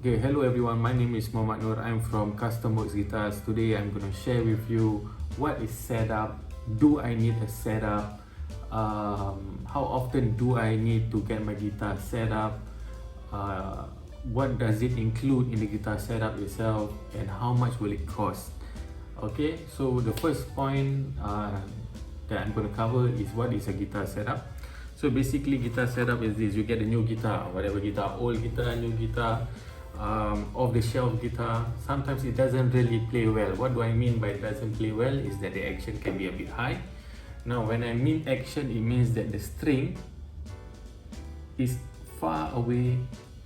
Okay, hello everyone, my name is Muhammad Noor. I'm from Custom Works Guitars. Today I'm going to share with you what is setup, do I need a setup, how often do I need to get my guitar set up, what does it include in the guitar setup itself, and how much will it cost. Okay, so the first point that I'm going to cover is what is a guitar setup. So basically guitar setup is this: you get a new guitar, whatever guitar, old guitar, new guitar, off-the-shelf guitar. Sometimes it doesn't really play well. What do I mean by it doesn't play well is that the action can be a bit high. Now when I mean action, it means that the string is far away,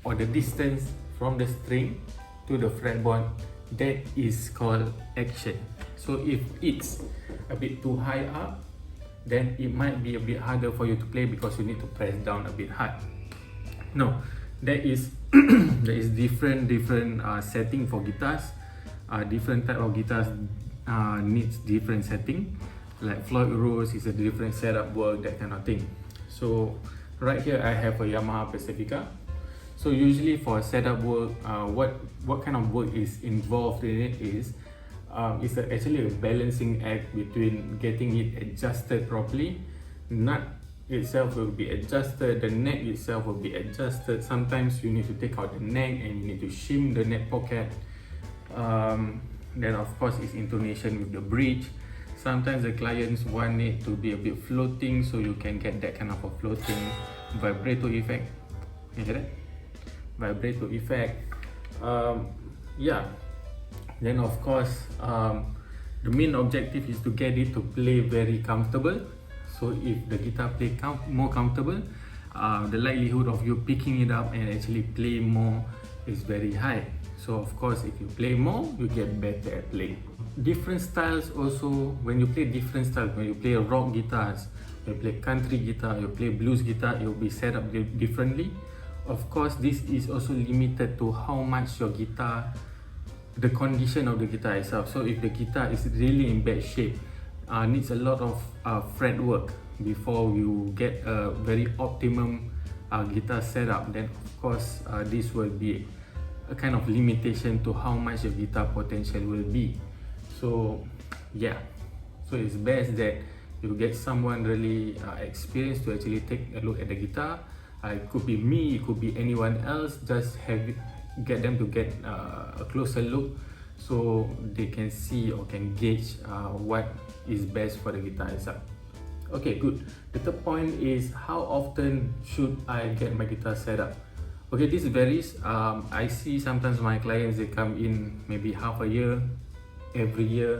or the distance from the string to the fretboard, that is called action. So if it's a bit too high up, then it might be a bit harder for you to play because you need to press down a bit hard. No, there is there is different setting for guitars. Different type of guitars needs different setting. Like Floyd Rose is a different setup work, that kind of thing. So right here I have a Yamaha Pacifica. So usually for setup work, what kind of work is involved in it is it's actually a balancing act between getting it adjusted properly. Nut itself will be adjusted, the neck itself will be adjusted. Sometimes you need to take out the neck and you need to shim the neck pocket. Then of course it's intonation with the bridge. Sometimes the clients want it to be a bit floating, so you can get that kind of a floating vibrato effect. You hear that? Vibrato effect. Yeah. Then of course the main objective is to get it to play very comfortable. So if the guitar play more comfortable, the likelihood of you picking it up and actually play more is very high. So of course if you play more, you get better at playing. Different styles also, when you play different styles, when you play rock guitars, when you play country guitar, you play blues guitar, it will be set up differently. Of course this is also limited to how much your guitar, the condition of the guitar itself. So if the guitar is really in bad shape, needs a lot of fret work before you get a very optimum guitar setup, then of course this will be a kind of limitation to how much your guitar potential will be. So yeah, so it's best that you get someone really experienced to actually take a look at the guitar. It could be me, it could be anyone else. Just get them to get a closer look so they can see or can gauge what is best for the guitar itself. Okay, good. The third point is how often should I get my guitar set up? Okay, this varies. I see sometimes my clients, they come in maybe half a year, every year.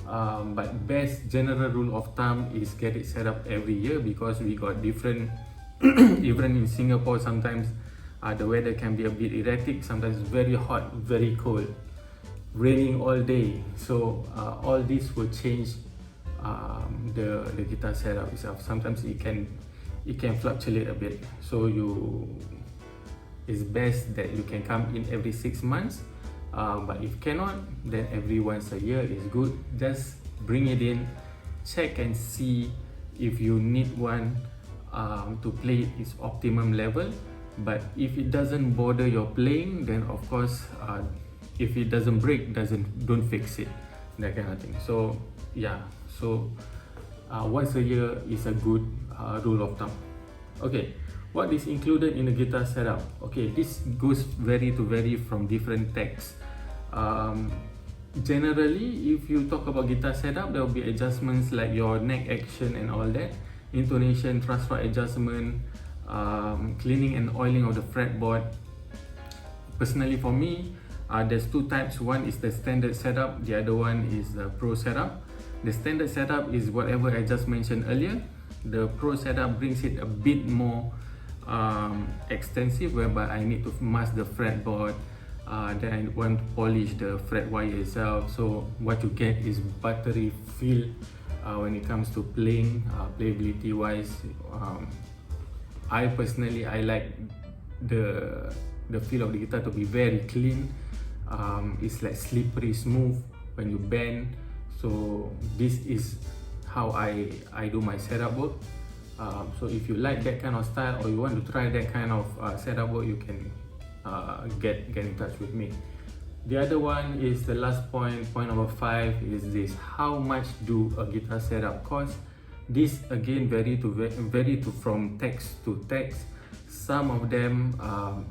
But best general rule of thumb is get it set up every year, because we got different even in Singapore sometimes the weather can be a bit erratic. Sometimes very hot, very cold, raining all day. So all this will change the guitar setup itself. Sometimes it can fluctuate a bit. So it's best that you can come in every 6 months. But if cannot, then every once a year is good. Just bring it in, check and see if you need one to play its optimum level. But if it doesn't bother your playing, then of course if it doesn't break, don't fix it, that kind of thing. So yeah, so once a year is a good rule of thumb. Okay, what is included in the guitar setup? Okay, this goes vary from different techs. Generally, if you talk about guitar setup, there will be adjustments like your neck action and all that, intonation, transfer adjustment, cleaning and oiling of the fretboard. Personally for me, there's two types. One is the standard setup, the other one is the pro setup. The standard setup is whatever I just mentioned earlier. The pro setup brings it a bit more extensive, whereby I need to mask the fretboard, then I want to polish the fret wire itself. So what you get is buttery feel when it comes to playing, playability wise. I personally, I like the feel of the guitar to be very clean. It's like slippery smooth when you bend. So this is how I do my setup work. So if you like that kind of style, or you want to try that kind of setup work, you can get in touch with me. The other one is the last point number 5 is this: how much do a guitar setup cost? This again vary to from text to text. Some of them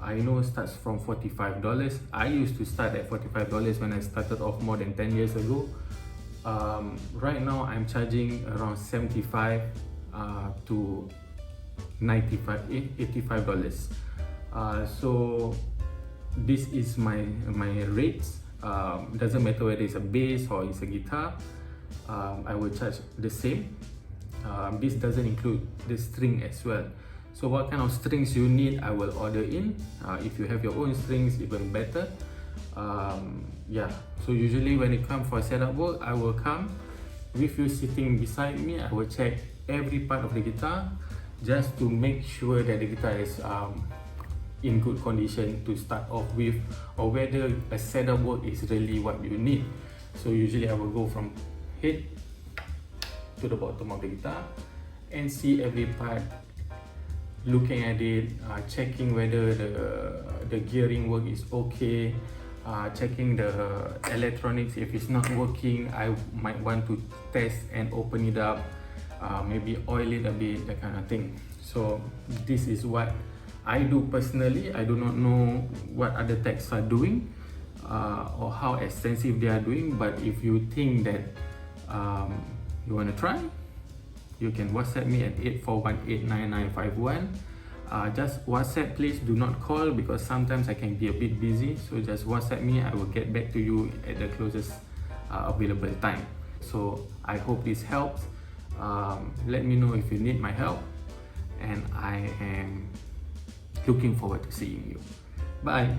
I know starts from $45. I used to start at $45 when I started off more than 10 years ago. Right now I'm charging around $75 to $85. So this is my rates. Doesn't matter whether it's a bass or it's a guitar, I will charge the same. This doesn't include the string as well. So what kind of strings you need, I will order in. If you have your own strings, even better. Yeah, so usually when it comes for setup work, I will come with you sitting beside me. I will check every part of the guitar just to make sure that the guitar is in good condition to start off with, or whether a setup work is really what you need. So usually I will go from head to the bottom of the guitar and see every part, looking at it, checking whether the gearing work is okay, checking the electronics. If it's not working, I might want to test and open it up, maybe oil it a bit, that kind of thing. So this is what I do personally. I do not know what other techs are doing or how extensive they are doing, but if you think that you want to try, you can WhatsApp me at 841-89951. Just WhatsApp, please do not call, because sometimes I can be a bit busy. So just WhatsApp me, I will get back to you at the closest available time. So I hope this helps. Let me know if you need my help, and I am looking forward to seeing you. Bye.